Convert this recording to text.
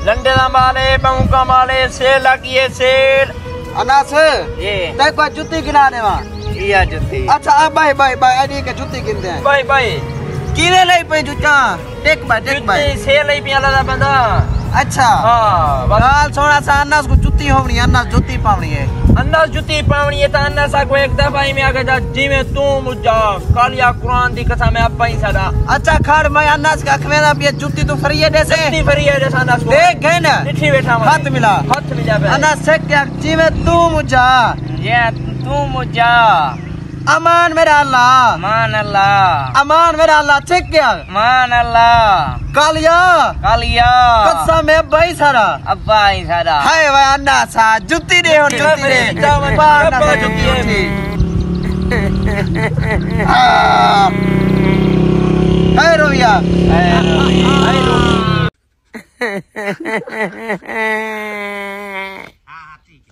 लंडे दा माले बहु का माले सेल लगी है सेल अनास ये ते को जुत्ती गिनाने वा इया जुत्ती अच्छा अब भाई अडी के जुत्ती गिनते हैं भाई किने लई पे जुत्ता टेक भाई जुत्ती सेल लई पिया दा बंदा अच्छा हां गाल सोना सा अनास को जुत्ती होवनी अनास जुत्ती पावनी है अन्ना जुती पावनी है अन्ना सा को एक दफा ही में आगे जा जिमे तू मुझा कालिया कुरान दी कसम है अपा ही सदा अच्छा खड़ मैं अन्नास का अखमेरा भी जुत्ती तो फ्री है जैसे जुती फ्री है जैसा अन्नास को देख गए ना निठी बैठा हाथ मिला बे अन्नास से क्या जिमे तू मुझा ये तू मुझा अमान मेरा अल्लाह मान अल्लाह अमान मेरा अल्लाह चेक क्या मान अल्लाह कालिया कसम है भाई सारा अब्बा ही सारा हाय भाई अन्ना सा जुत्ती दे और जुत्ती दे बाहर ना जुत्ती हाय रोया हाय रोया हाँ ठीक